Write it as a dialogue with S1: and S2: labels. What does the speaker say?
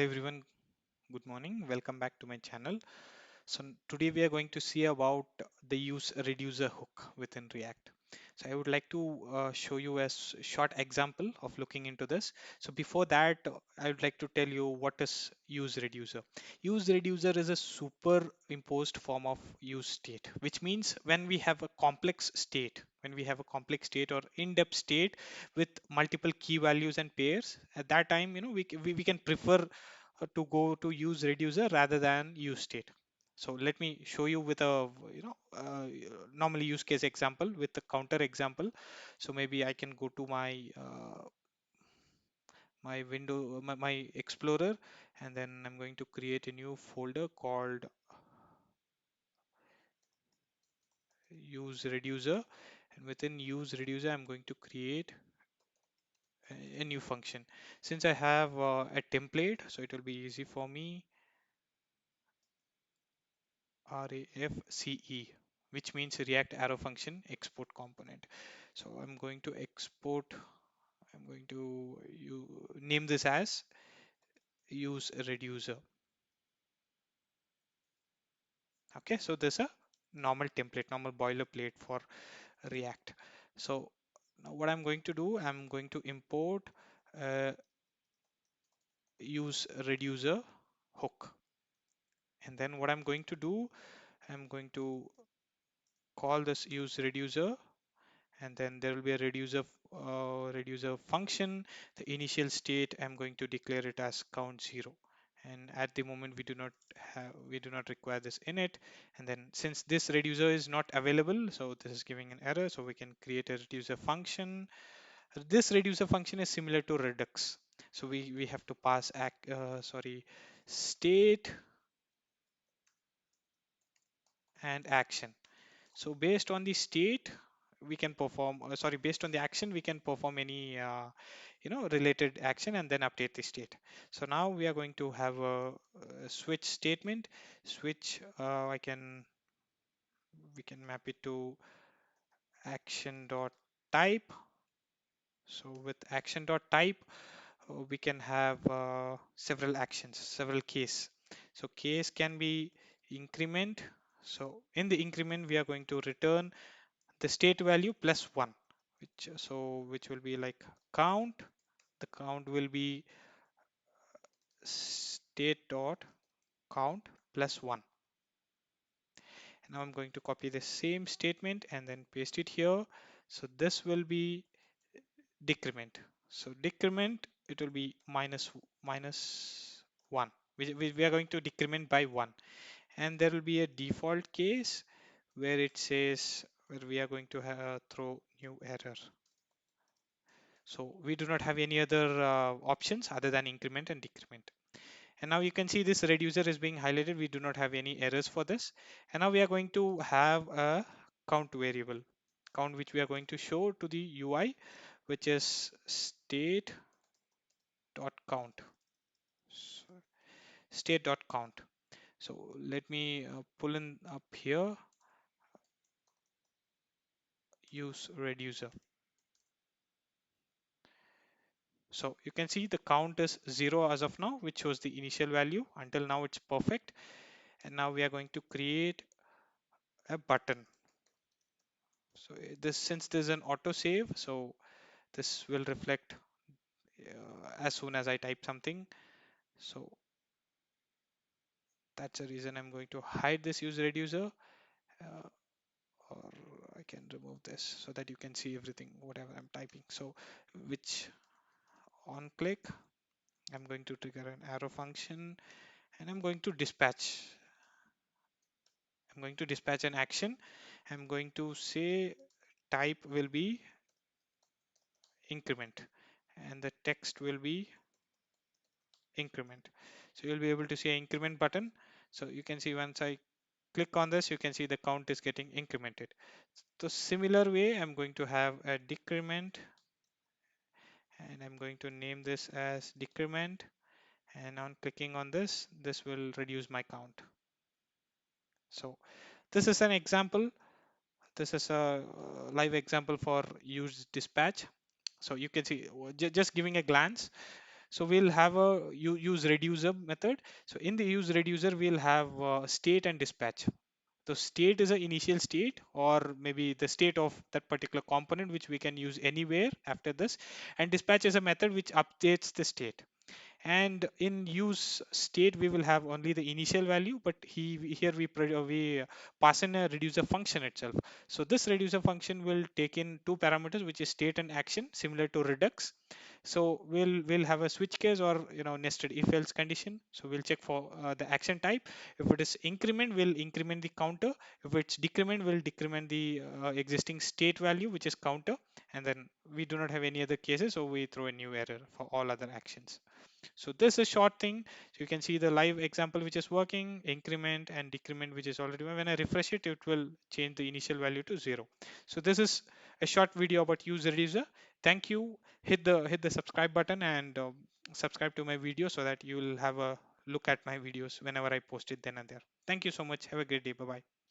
S1: Hey everyone, good morning. Welcome back to my channel. Today we are going to see about the use reducer hook within React. So I would like to show you a short example of looking into this. So before that, I would like to tell you what is use reducer. Use reducer is a superimposed form of use state, which means when we have a complex state, or in-depth state with multiple key values and pairs, at that time, we can prefer to go to use reducer rather than use state. So let me show you with a normally use case example with the counter example. So maybe I can go to my window, my Explorer, and then I'm going to create a new folder called use reducer. And within use reducer, I'm going to create a new function. Since I have a template, so it will be easy for me. RAFCE, which means React Arrow Function Export Component. So I'm going to export, I'm going to name this as use reducer. Okay, so this is a normal template, normal boilerplate for React. So now what I'm going to do, I'm going to import use reducer hook. And then what I'm going to do, I'm going to call this use reducer, and then there will be a reducer function. The initial state, I'm going to declare it as count 0, and at the moment we do not require this in it. And then since this reducer is not available, so this is giving an error, so we can create a reducer function. This reducer function is similar to redux, so we have to pass state and action. So based on the state, we can perform, based on the action, we can perform any, related action and then update the state. So now we are going to have a switch statement. Switch, we can map it to action dot type. So with action dot type, we can have several actions, several case. So case can be increment. So in the increment, we are going to return the state value plus 1, which will be like count. The count will be state dot count plus 1. And now I'm going to copy the same statement and then paste it here. So this will be decrement. So decrement, it will be minus 1. We are going to decrement by 1. And there will be a default case where it says where we are going to throw new error. So we do not have any other options other than increment and decrement. And now you can see this reducer is being highlighted. We do not have any errors for this. And now we are going to have a count variable, count, which we are going to show to the UI, which is state dot count. So, state dot count. So let me pull in up here, use reducer. So you can see the count is 0 as of now, which was the initial value. Until now it's perfect. And now we are going to create a button. So this, since there's an auto save, so this will reflect as soon as I type something. So that's the reason I'm going to hide this use reducer, uh, or I can remove this so that you can see everything whatever I'm typing. So which on click, I'm going to trigger an arrow function, and I'm going to dispatch. I'm going to dispatch an action. I'm going to say type will be increment, and the text will be increment. So you'll be able to see an increment button. So you can see once I click on this, you can see the count is getting incremented. So similar way, I'm going to have a decrement, and I'm going to name this as decrement. And on clicking on this, this will reduce my count. So this is an example. This is a live example for use dispatch. So you can see just giving a glance. So we'll have a use reducer method. So in the use reducer, we'll have state and dispatch. So state is an initial state, or maybe the state of that particular component, which we can use anywhere after this. And dispatch is a method which updates the state. And in use state, we will have only the initial value, but here we pass in a reducer function itself. So this reducer function will take in two parameters, which is state and action, similar to redux. So we'll have a switch case, or nested if else condition. So we'll check for the action type. If it is increment, we'll increment the counter. If it's decrement, we'll decrement the existing state value, which is counter. And then we do not have any other cases, so we throw a new error for all other actions. So this is a short thing. So you can see the live example which is working, increment and decrement which is already. When I refresh it, it will change the initial value to 0. So this is a short video about UseReducer. Thank you. Hit the subscribe button and subscribe to my video so that you will have a look at my videos whenever I post it then and there. Thank you so much. Have a great day. Bye bye.